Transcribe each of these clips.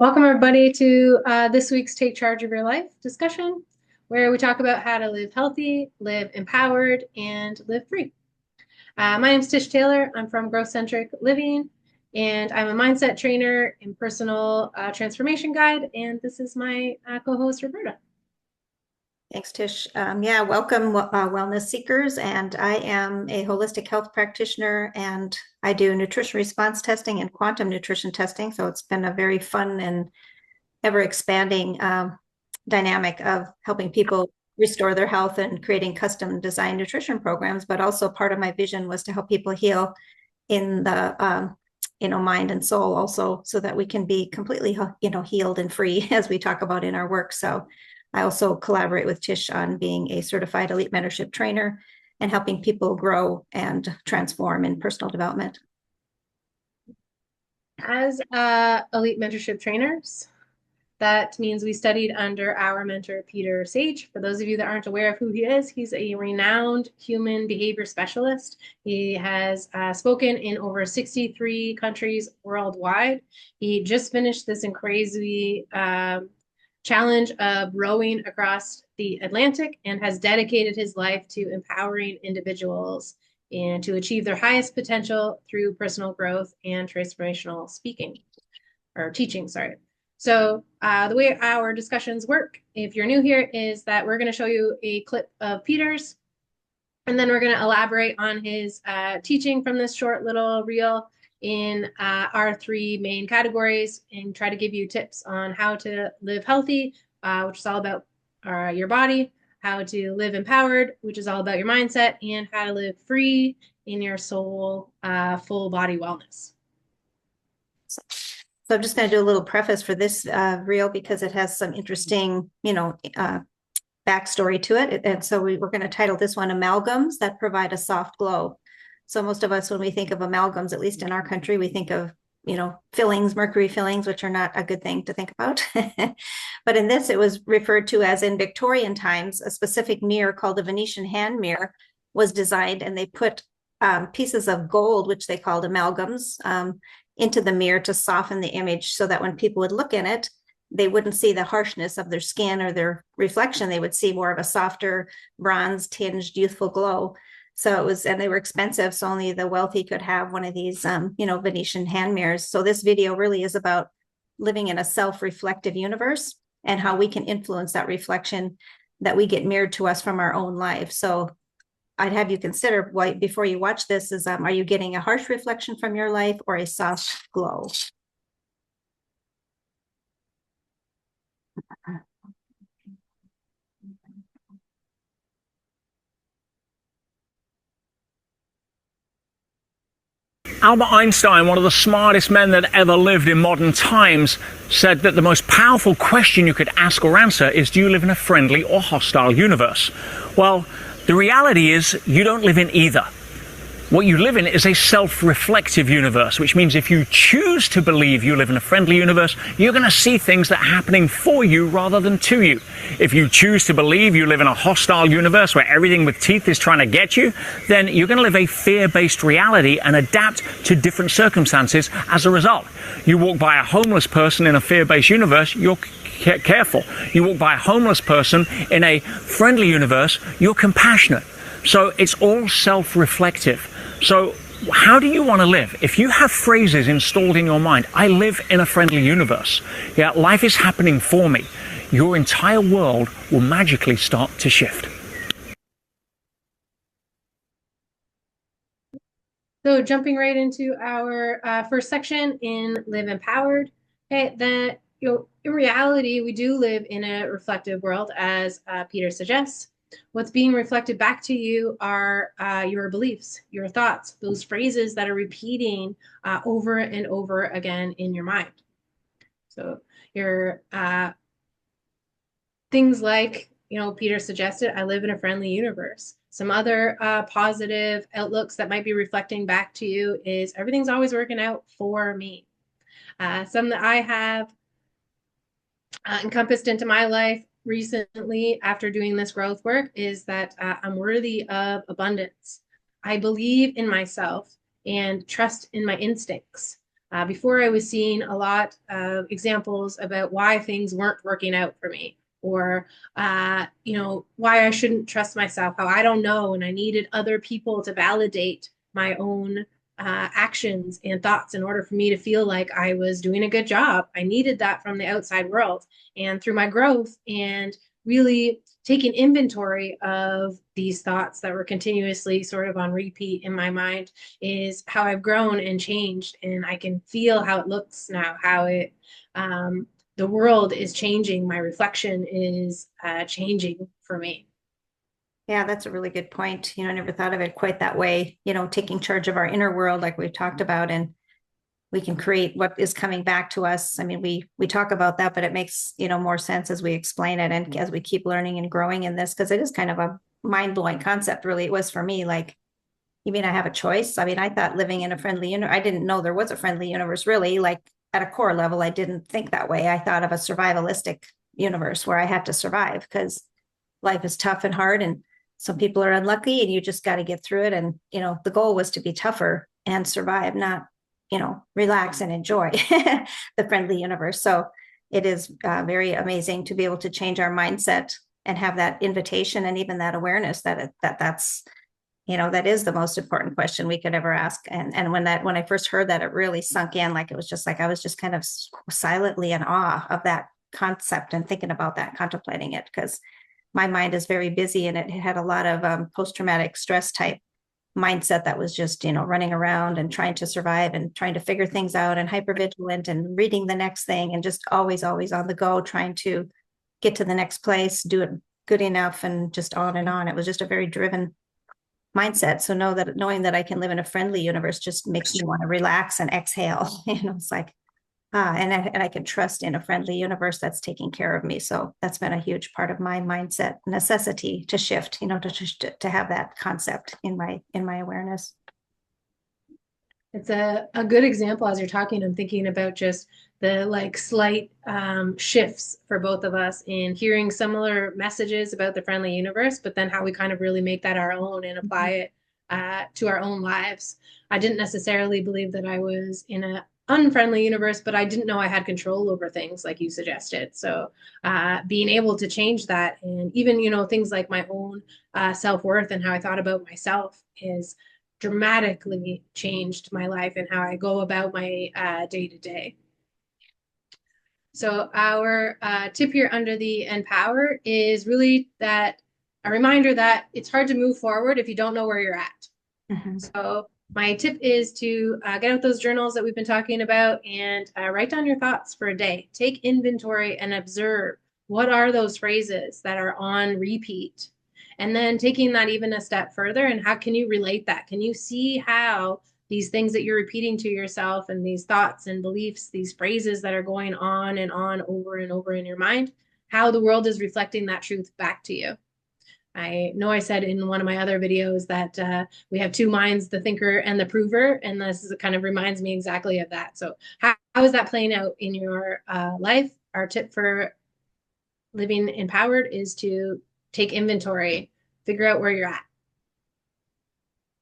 Welcome, everybody, to this week's Take Charge of Your Life discussion, where we talk about how to live healthy, live empowered, and live free. My name is Tish Taylor. I'm from Growth Centric Living, and I'm a mindset trainer and personal transformation guide. And this is my co-host, Roberta. Thanks, Tish. Welcome, wellness seekers. And I am a holistic health practitioner, and I do nutrition response testing and quantum nutrition testing. So it's been a very fun and ever expanding dynamic of helping people restore their health and creating custom designed nutrition programs. But also part of my vision was to help people heal in the mind and soul also, so that we can be completely healed and free as we talk about in our work. So I also collaborate with Tish on being a certified elite mentorship trainer and helping people grow and transform in personal development. As elite mentorship trainers, that means we studied under our mentor, Peter Sage. For those of you that aren't aware of who he is, he's a renowned human behavior specialist. He has spoken in over 63 countries worldwide. He just finished this crazy challenge of rowing across the Atlantic and has dedicated his life to empowering individuals and to achieve their highest potential through personal growth and transformational speaking or teaching, sorry. So the way our discussions work, if you're new here, is that we're going to show you a clip of Peter's, and then we're going to elaborate on his teaching from this short little reel in our three main categories and try to give you tips on how to live healthy, which is all about your body, how to live empowered, which is all about your mindset, and how to live free in your soul, full body wellness. So I'm just going to do a little preface for this reel because it has some interesting, backstory to it. And so we're going to title this one Amalgams That Provide a Soft Glow. So most of us, when we think of amalgams, at least in our country, we think of, fillings, mercury fillings, which are not a good thing to think about. But in this, it was referred to as, in Victorian times, a specific mirror called the Venetian hand mirror was designed, and they put pieces of gold, which they called amalgams, into the mirror to soften the image so that when people would look in it, they wouldn't see the harshness of their skin or their reflection. They would see more of a softer, bronze tinged, youthful glow. So it was, and they were expensive, so only the wealthy could have one of these, Venetian hand mirrors. So this video really is about living in a self-reflective universe and how we can influence that reflection that we get mirrored to us from our own life. So I'd have you consider, before you watch this, is are you getting a harsh reflection from your life or a soft glow? Albert Einstein, one of the smartest men that ever lived in modern times, said that the most powerful question you could ask or answer is, do you live in a friendly or hostile universe? Well, the reality is you don't live in either. What you live in is a self-reflective universe, which means if you choose to believe you live in a friendly universe, you're going to see things that are happening for you rather than to you. If you choose to believe you live in a hostile universe where everything with teeth is trying to get you, then you're going to live a fear-based reality and adapt to different circumstances as a result. You walk by a homeless person in a fear-based universe, you're careful. You walk by a homeless person in a friendly universe, you're compassionate. So it's all self-reflective. So how do you want to live? If you have phrases installed in your mind, I live in a friendly universe. Yeah, life is happening for me. Your entire world will magically start to shift. So jumping right into our first section in Live Empowered, okay, that in reality, we do live in a reflective world, as Peter suggests. What's being reflected back to you are your beliefs, your thoughts, those phrases that are repeating over and over again in your mind. So your things like, Peter suggested, I live in a friendly universe. Some other positive outlooks that might be reflecting back to you is everything's always working out for me. Some that I have encompassed into my life recently after doing this growth work is that I'm worthy of abundance. I believe in myself and trust in my instincts. Before, I was seeing a lot of examples about why things weren't working out for me, or why I shouldn't trust myself, how I don't know, and I needed other people to validate my own actions and thoughts in order for me to feel like I was doing a good job. I needed that from the outside world. And through my growth and really taking inventory of these thoughts that were continuously sort of on repeat in my mind is how I've grown and changed. And I can feel how it looks now, how the world is changing. My reflection is changing for me. Yeah, that's a really good point. I never thought of it quite that way, taking charge of our inner world, like we've talked about, and we can create what is coming back to us. I mean, we talk about that, but it makes, more sense as we explain it and as we keep learning and growing in this, because it is kind of a mind-blowing concept, really. It was for me. Like, you mean I have a choice? I mean, I thought living in a friendly universe, I didn't know there was a friendly universe, really. Like, at a core level, I didn't think that way. I thought of a survivalistic universe where I had to survive because life is tough and hard, and some people are unlucky, and you just got to get through it. And, the goal was to be tougher and survive, not, relax and enjoy the friendly universe. So it is very amazing to be able to change our mindset and have that invitation and even that awareness that's that is the most important question we could ever ask. And when I first heard that, it really sunk in. Like, it was just like I was just kind of silently in awe of that concept and thinking about that, contemplating it, because my mind is very busy, and it had a lot of post-traumatic stress type mindset that was just, running around and trying to survive and trying to figure things out, and hypervigilant and reading the next thing, and just always on the go, trying to get to the next place, do it good enough, and just on and on. It was just a very driven mindset. So knowing that I can live in a friendly universe just makes me want to relax and exhale. It's like, and I can trust in a friendly universe that's taking care of me. So that's been a huge part of my mindset necessity to shift, to have that concept in my awareness. It's a good example. As you're talking, I'm thinking about just the slight shifts for both of us in hearing similar messages about the friendly universe, but then how we kind of really make that our own and apply it to our own lives. I didn't necessarily believe that I was in a unfriendly universe, but I didn't know I had control over things like you suggested. So being able to change that, and even, things like my own self-worth and how I thought about myself is dramatically changed my life and how I go about my day to day. So our tip here under the Empower is really that a reminder that it's hard to move forward if you don't know where you're at. Mm-hmm. So my tip is to get out those journals that we've been talking about and write down your thoughts for a day. Take inventory and observe what are those phrases that are on repeat. And then taking that even a step further, and how can you relate that? Can you see how these things that you're repeating to yourself and these thoughts and beliefs, these phrases that are going on and on over and over in your mind, how the world is reflecting that truth back to you? I know I said in one of my other videos that we have two minds, the thinker and the prover, and this kind of reminds me exactly of that. So how is that playing out in your life? Our tip for living empowered is to take inventory, figure out where you're at.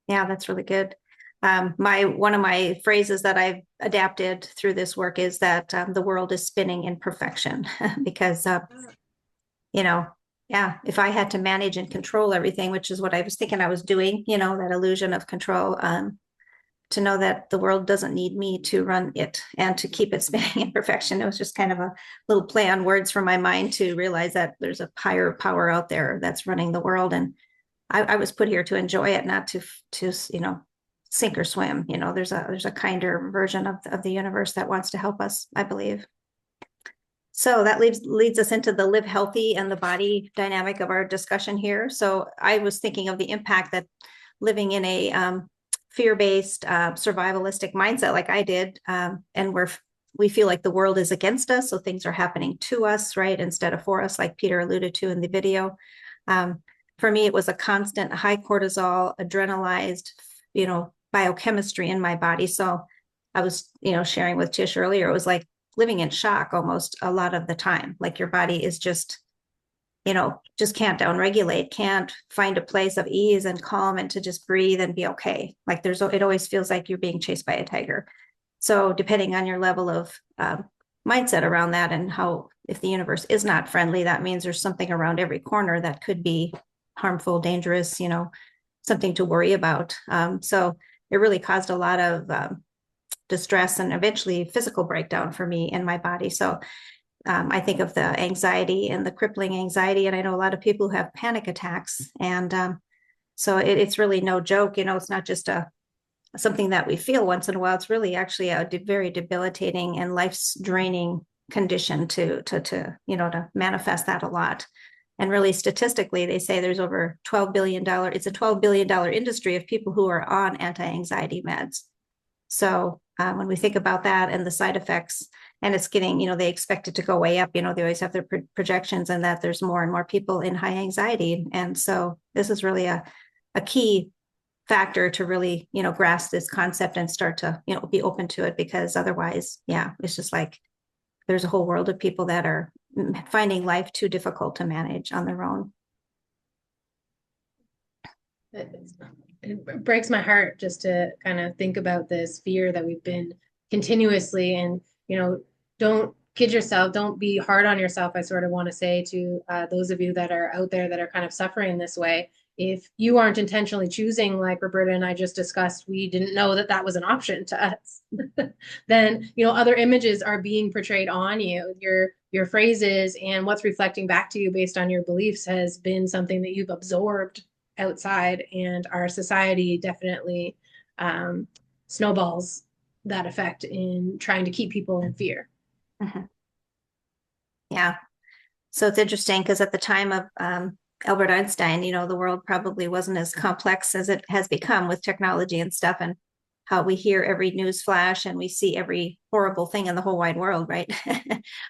Yeah, that's really good. One of my phrases that I've adapted through this work is that the world is spinning in perfection because, yeah, if I had to manage and control everything, which is what I was thinking I was doing, that illusion of control, to know that the world doesn't need me to run it and to keep it spinning in perfection. It was just kind of a little play on words for my mind to realize that there's a higher power out there that's running the world. And I was put here to enjoy it, not to sink or swim. There's a kinder version of the universe that wants to help us, I believe. So that leads us into the live healthy and the body dynamic of our discussion here. So I was thinking of the impact that living in a fear-based, survivalistic mindset like I did, and we feel like the world is against us, so things are happening to us, right, instead of for us, like Peter alluded to in the video. For me, it was a constant high cortisol, adrenalized, biochemistry in my body. So I was, sharing with Tish earlier, it was like living in shock almost a lot of the time. Like your body is just can't downregulate, can't find a place of ease and calm and to just breathe and be okay. Like it always feels like you're being chased by a tiger. So depending on your level of mindset around that and how, if the universe is not friendly, that means there's something around every corner that could be harmful, dangerous, something to worry about. So it really caused a lot of distress and eventually physical breakdown for me in my body. So I think of the anxiety and the crippling anxiety. And I know a lot of people who have panic attacks. And so it's really no joke. It's not just something that we feel once in a while. It's really actually a very debilitating and life's draining condition to manifest that a lot. And really statistically, they say there's over $12 billion. It's a $12 billion industry of people who are on anti-anxiety meds. So when we think about that and the side effects, and it's getting, they expect it to go way up, they always have their projections, and that there's more and more people in high anxiety. And so this is really a key factor to really, grasp this concept and start to, be open to it, because otherwise, it's just like there's a whole world of people that are finding life too difficult to manage on their own. It breaks my heart just to kind of think about this fear that we've been continuously, and don't kid yourself, don't be hard on yourself. I sort of want to say to those of you that are out there that are kind of suffering this way, if you aren't intentionally choosing, like Roberta and I just discussed, we didn't know that that was an option to us, then other images are being portrayed on you. Your phrases and what's reflecting back to you based on your beliefs has been something that you've absorbed outside, and our society definitely snowballs that effect in trying to keep people in fear. Mm-hmm. Yeah. So it's interesting because at the time of Albert Einstein, the world probably wasn't as complex as it has become with technology and stuff, and how we hear every news flash and we see every horrible thing in the whole wide world, right?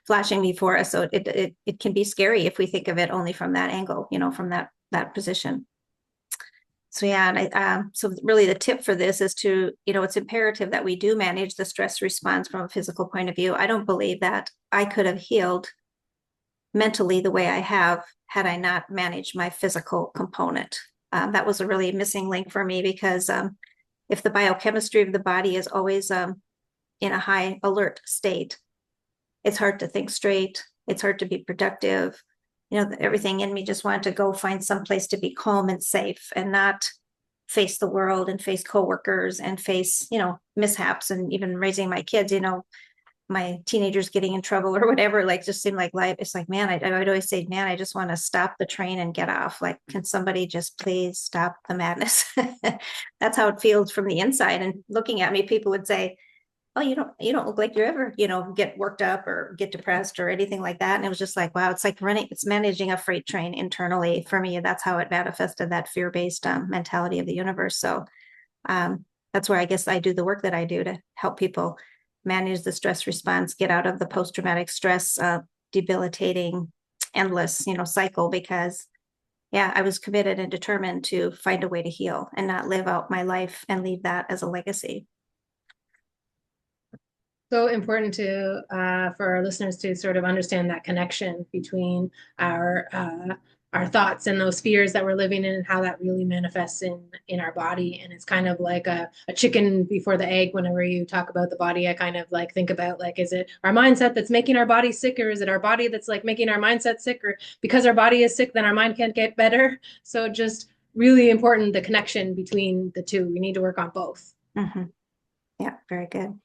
Flashing before us. So it can be scary if we think of it only from that angle, from that position. So and so really the tip for this is to, it's imperative that we do manage the stress response from a physical point of view. I don't believe that I could have healed mentally the way I have had I not managed my physical component. That was a really missing link for me, because if the biochemistry of the body is always in a high alert state, it's hard to think straight. It's hard to be productive. Everything in me just wanted to go find some place to be calm and safe and not face the world and face coworkers and face, mishaps, and even raising my kids, my teenagers getting in trouble or whatever, like just seemed like life. It's like, man, I'd always say, man, I just want to stop the train and get off. Like, can somebody just please stop the madness? That's how it feels from the inside. And looking at me, people would say, oh, you don't look like you ever, get worked up or get depressed or anything like that. And it was just like, wow, it's like it's managing a freight train internally for me. That's how it manifested, that fear-based mentality of the universe. So that's where I guess I do the work that I do to help people manage the stress response, get out of the post-traumatic stress, debilitating, endless, cycle, because I was committed and determined to find a way to heal and not live out my life and leave that as a legacy. So important to for our listeners to sort of understand that connection between our thoughts and those fears that we're living in, and how that really manifests in our body. And it's kind of like a chicken before the egg. Whenever you talk about the body, I kind of like think about, like, is it our mindset that's making our body sick, or is it our body that's like making our mindset sick? Or because our body is sick, then our mind can't get better. So just really important, the connection between the two. We need to work on both. Mm-hmm. Yeah, very good.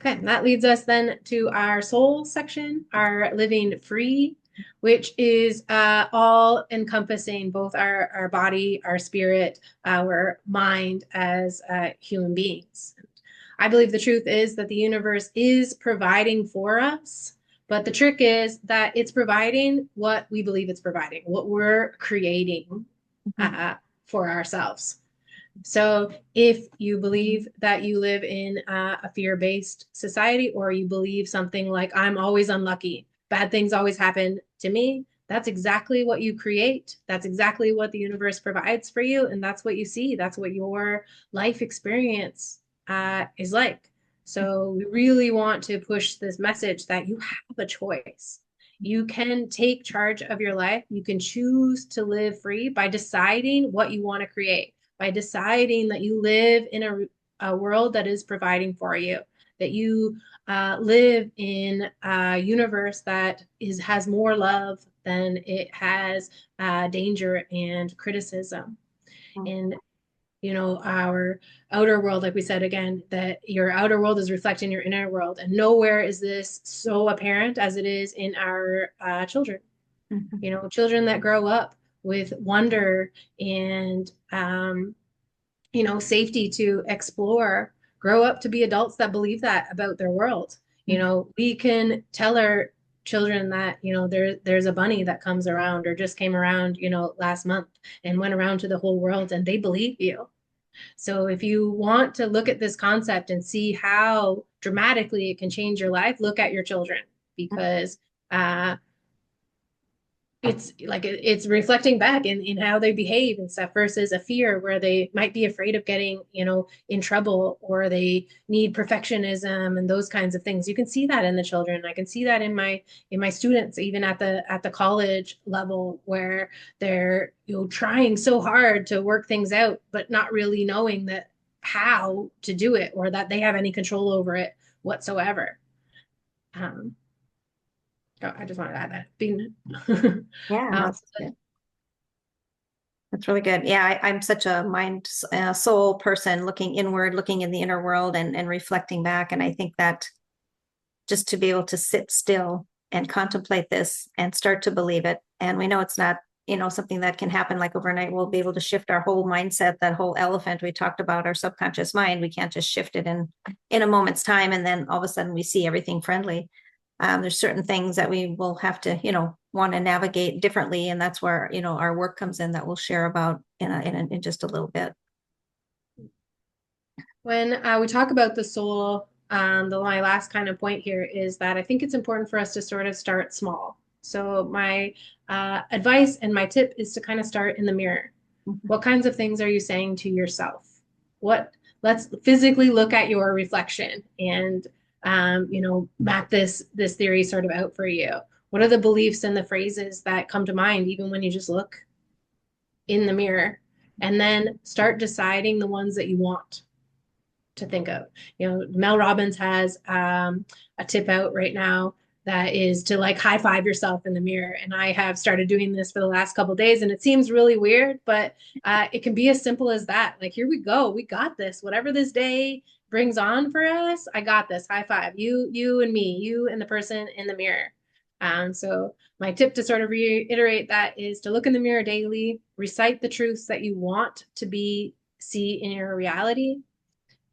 Okay, that leads us then to our soul section, our living free, which is all encompassing both our body, our spirit, our mind as human beings. I believe the truth is that the universe is providing for us, but the trick is that it's providing what we believe it's providing, what we're creating for ourselves. So if you believe that you live in a fear-based society, or you believe something like, I'm always unlucky, bad things always happen to me, that's exactly what you create. That's exactly what the universe provides for you. And that's what you see. That's what your life experience is like. So we really want to push this message that you have a choice. You can take charge of your life. You can choose to live free by deciding what you want to create, by deciding that you live in a world that is providing for you, that you live in a universe that has more love than it has danger and criticism. And our outer world, like we said again, that your outer world is reflecting your inner world, and nowhere is this so apparent as it is in our children. Children that grow up with wonder and safety to explore, grow up to be adults that believe that about their world. We can tell our children that there's a bunny that comes around or just came around last month and went around to the whole world, and they believe you. So if you want to look at this concept and see how dramatically it can change your life, look at your children, because it's reflecting back in how they behave and stuff, versus a fear where they might be afraid of getting in trouble, or they need perfectionism and those kinds of things. You can see that in the children. I can see that in my students, even at the college level, where they're trying so hard to work things out but not really knowing that how to do it, or that they have any control over it whatsoever. I just wanted to add that. Yeah, that's really good. Yeah, I'm such a mind soul person, looking inward, looking in the inner world, and reflecting back. And I think that just to be able to sit still and contemplate this and start to believe it. And we know it's not, something that can happen like overnight. We'll be able to shift our whole mindset, that whole elephant we talked about, our subconscious mind. We can't just shift it in a moment's time, and then all of a sudden we see everything friendly. There's certain things that we will have to, want to navigate differently. And that's where, our work comes in, that we'll share about in just a little bit. When we talk about the soul, my last kind of point here is that I think it's important for us to sort of start small. So my advice and my tip is to kind of start in the mirror. What kinds of things are you saying to yourself? Let's physically look at your reflection and map this theory sort of out for you. What are the beliefs and the phrases that come to mind even when you just look in the mirror? And then start deciding the ones that you want to think of. Mel Robbins has a tip out right now that is to high five yourself in the mirror. And I have started doing this for the last couple of days, and it seems really weird, but it can be as simple as that. Here we go. We got this. Whatever this day brings on for us, I got this. High five. You and me, you and the person in the mirror. So my tip to sort of reiterate that is to look in the mirror daily, recite the truths that you want to see in your reality,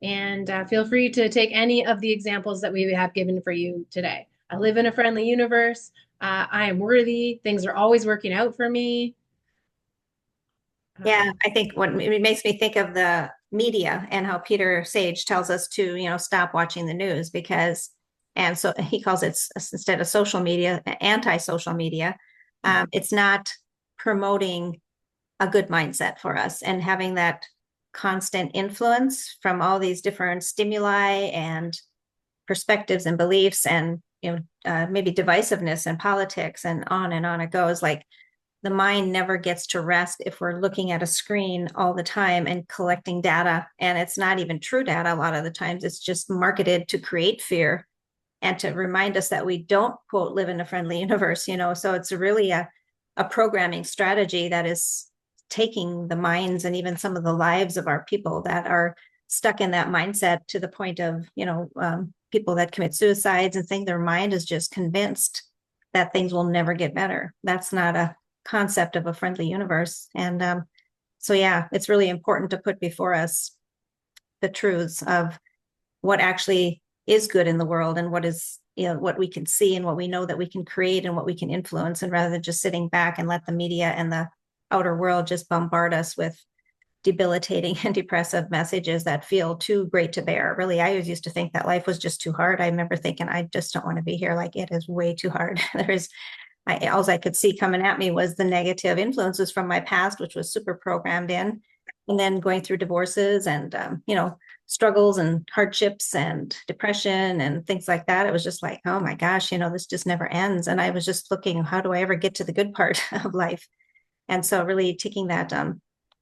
and feel free to take any of the examples that we have given for you today. I live in a friendly universe. I am worthy. Things are always working out for me. Yeah, I think it makes me think of the media and how Peter Sage tells us to, stop watching the news, and so he calls it, instead of social media, anti-social media. It's not promoting a good mindset for us, and having that constant influence from all these different stimuli and perspectives and beliefs, and maybe divisiveness and politics, and on it goes. The mind never gets to rest if we're looking at a screen all the time and collecting data, and it's not even true data. A lot of the times it's just marketed to create fear and to remind us that we don't, quote, live in a friendly universe. So it's really a programming strategy that is taking the minds and even some of the lives of our people that are stuck in that mindset, to the point of people that commit suicides and think their mind is just convinced that things will never get better. That's not a concept of a friendly universe. And so yeah, it's really important to put before us the truths of what actually is good in the world, and what is, what we can see and what we know that we can create and what we can influence, and rather than just sitting back and let the media and the outer world just bombard us with debilitating and depressive messages that feel too great to bear. Really, I always used to think that life was just too hard. I remember thinking, I just don't want to be here. It is way too hard. All I could see coming at me was the negative influences from my past, which was super programmed in. And then going through divorces and, struggles and hardships and depression and things like that. It was just oh my gosh, this just never ends. And I was just looking, how do I ever get to the good part of life? And so really taking that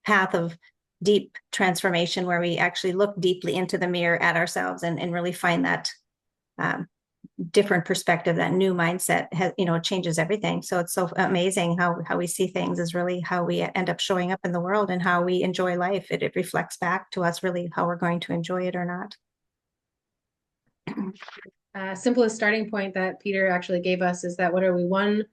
path of deep transformation where we actually look deeply into the mirror at ourselves and really find that different perspective. That new mindset has, changes everything. So it's so amazing how we see things is really how we end up showing up in the world and how we enjoy life. It reflects back to us really how we're going to enjoy it or not. Simplest starting point that Peter actually gave us is that what are we, one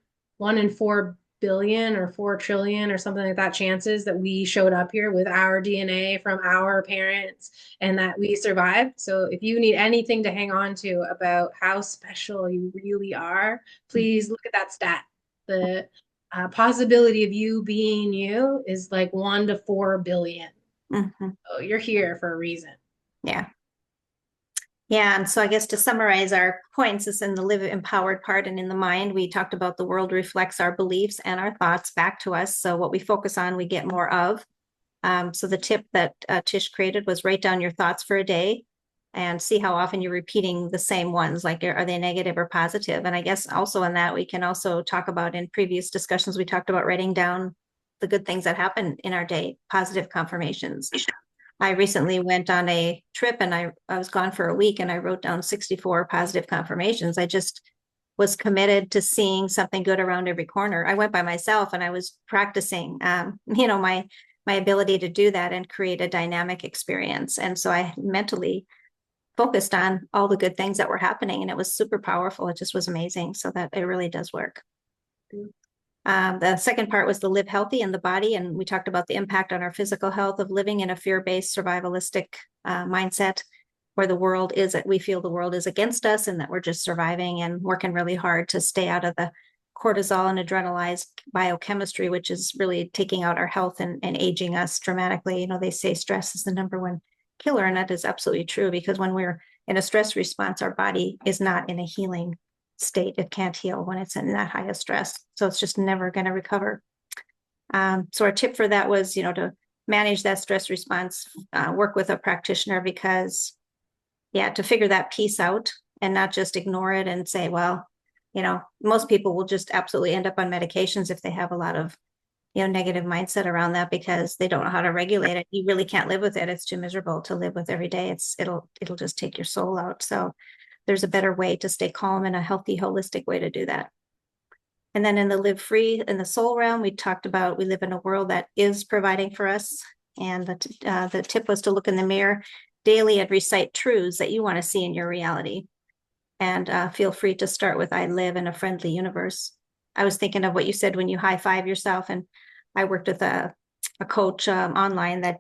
in 4 billion or 4 trillion or something like that chances that we showed up here with our DNA from our parents and that we survived. So if you need anything to hang on to about how special you really are, please look at that stat. The possibility of you being you is like 1 to 4 billion. Mm-hmm. So you're here for a reason. Yeah. Yeah, and so I guess to summarize our points is in the live empowered part and in the mind, we talked about the world reflects our beliefs and our thoughts back to us. So what we focus on, we get more of. So the tip that Tish created was write down your thoughts for a day and see how often you're repeating the same ones, like are they negative or positive? And I guess also in that, we can also talk about in previous discussions, we talked about writing down the good things that happen in our day, positive confirmations. I recently went on a trip and I was gone for a week and I wrote down 64 positive confirmations. I just was committed to seeing something good around every corner. I went by myself and I was practicing, my ability to do that and create a dynamic experience. And so I mentally focused on all the good things that were happening and it was super powerful. It just was amazing. So that it really does work. The second part was the live healthy in the body. And we talked about the impact on our physical health of living in a fear-based survivalistic mindset where we feel the world is against us and that we're just surviving and working really hard to stay out of the cortisol and adrenalized biochemistry, which is really taking out our health and aging us dramatically. They say stress is the #1 killer. And that is absolutely true because when we're in a stress response, our body is not in a healing state. It can't heal when it's in that high of stress. So it's just never going to recover. So our tip for that was, to manage that stress response, work with a practitioner because, to figure that piece out and not just ignore it and say, well, most people will just absolutely end up on medications if they have a lot of, negative mindset around that because they don't know how to regulate it. You really can't live with it. It's too miserable to live with every day. It'll just take your soul out. So there's a better way to stay calm and a healthy, holistic way to do that. And then in the live free, in the soul realm, we talked about we live in a world that is providing for us. And the tip was to look in the mirror daily and recite truths that you want to see in your reality. And feel free to start with, I live in a friendly universe. I was thinking of what you said when you high five yourself. And I worked with a coach online that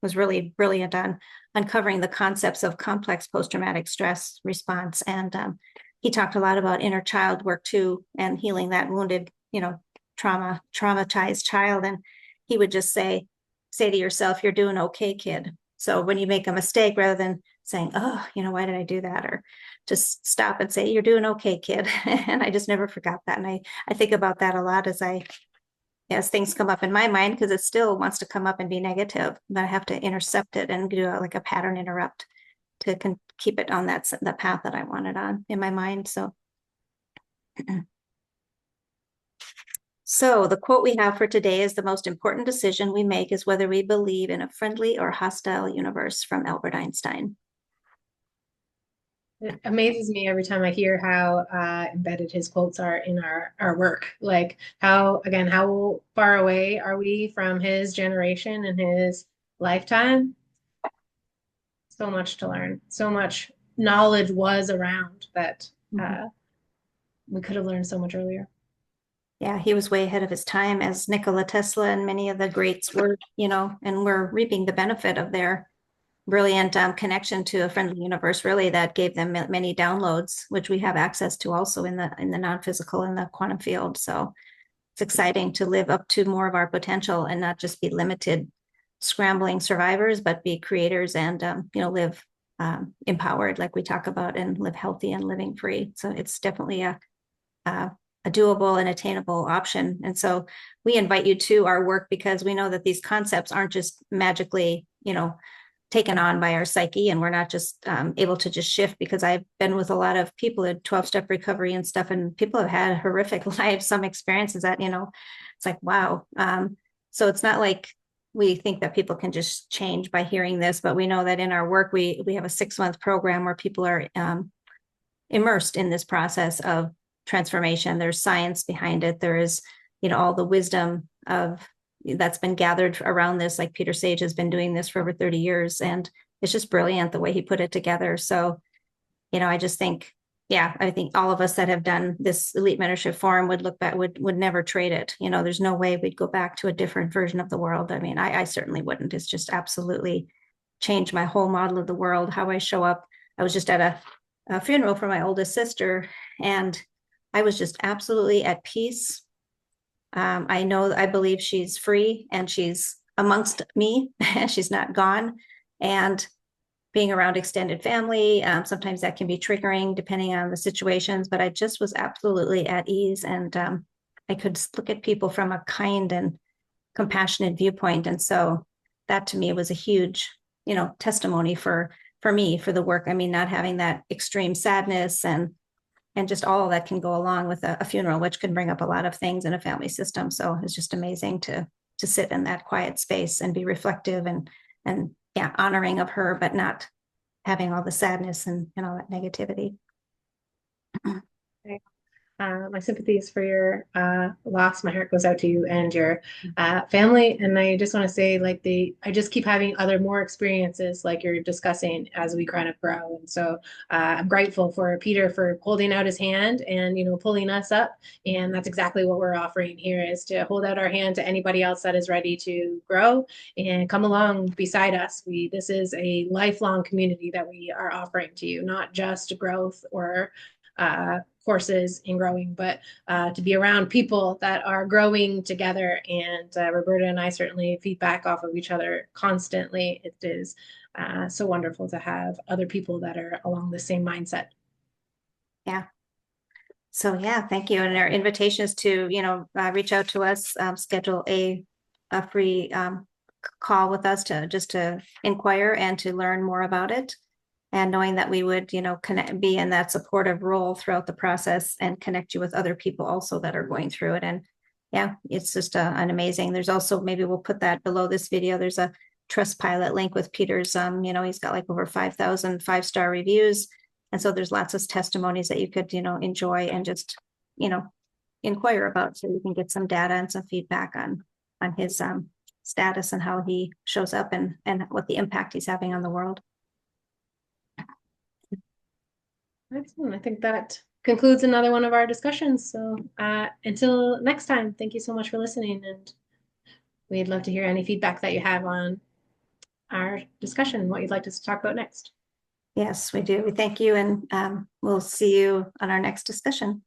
was really brilliant on uncovering the concepts of complex post-traumatic stress response. And he talked a lot about inner child work too, and healing that wounded, traumatized child. And he would just say to yourself, you're doing okay, kid. So when you make a mistake, rather than saying, oh, why did I do that? Or just stop and say, you're doing okay, kid. And I just never forgot that. And I think about that a lot as things come up in my mind, because it still wants to come up and be negative, but I have to intercept it and do like a pattern interrupt to keep it on the path that I want it on in my mind. So, so the quote we have for today is the most important decision we make is whether we believe in a friendly or hostile universe, from Albert Einstein. It amazes me every time I hear how embedded his quotes are in our work. Like how far away are we from his generation and his lifetime? So much to learn. So much knowledge was around that we could have learned so much earlier. Yeah, he was way ahead of his time, as Nikola Tesla and many of the greats were, and we're reaping the benefit of their brilliant connection to a friendly universe, really, that gave them many downloads, which we have access to also in the non-physical and the quantum field. So it's exciting to live up to more of our potential and not just be limited scrambling survivors, but be creators and live empowered, like we talk about, and live healthy and living free. So it's definitely a doable and attainable option. And so we invite you to our work because we know that these concepts aren't just magically, taken on by our psyche, and we're not just able to just shift, because I've been with a lot of people in 12-step recovery and stuff, and people have had horrific lives, some experiences that, it's like, wow. So it's not like we think that people can just change by hearing this, but we know that in our work, we have a 6-month program where people are immersed in this process of transformation. There's science behind it. There is, all the wisdom that's been gathered around this. Like Peter Sage has been doing this for over 30 years, and it's just brilliant the way he put it together. So, I just think, I think all of us that have done this Elite Mentorship Forum would look back, would never trade it. There's no way we'd go back to a different version of the world. I mean, I certainly wouldn't. It's just absolutely changed my whole model of the world, how I show up. I was just at a funeral for my oldest sister, and I was just absolutely at peace. I believe she's free and she's amongst me and she's not gone. And being around extended family, sometimes that can be triggering depending on the situations, but I just was absolutely at ease, and I could look at people from a kind and compassionate viewpoint. And so that to me was a huge, testimony for me, for the work. I mean, not having that extreme sadness and just all that can go along with a funeral, which can bring up a lot of things in a family system. So it's just amazing to sit in that quiet space and be reflective and honoring of her, but not having all the sadness and all that negativity. My sympathies for your loss. My heart goes out to you and your family. And I just want to say, I just keep having more experiences like you're discussing as we kind of grow. And so I'm grateful for Peter for holding out his hand and, pulling us up. And that's exactly what we're offering here, is to hold out our hand to anybody else that is ready to grow and come along beside us. This is a lifelong community that we are offering to you, not just growth or courses in growing, but to be around people that are growing together. And Roberta and I certainly feedback off of each other constantly. It is so wonderful to have other people that are along the same mindset. Yeah. So thank you. And our invitation is to, reach out to us, schedule a free call with us to inquire and to learn more about it. And knowing that we would, be in that supportive role throughout the process and connect you with other people also that are going through it. And it's just an amazing. There's also, maybe we'll put that below this video. There's a Trustpilot link with Peter's. He's got over 5,000 5-star reviews, and so there's lots of testimonies that you could, enjoy and just, inquire about, so you can get some data and some feedback on his status and how he shows up and what the impact he's having on the world. Excellent. I think that concludes another one of our discussions. So until next time, thank you so much for listening. And we'd love to hear any feedback that you have on our discussion, what you'd like us to talk about next. Yes, we do. We thank you, and we'll see you on our next discussion.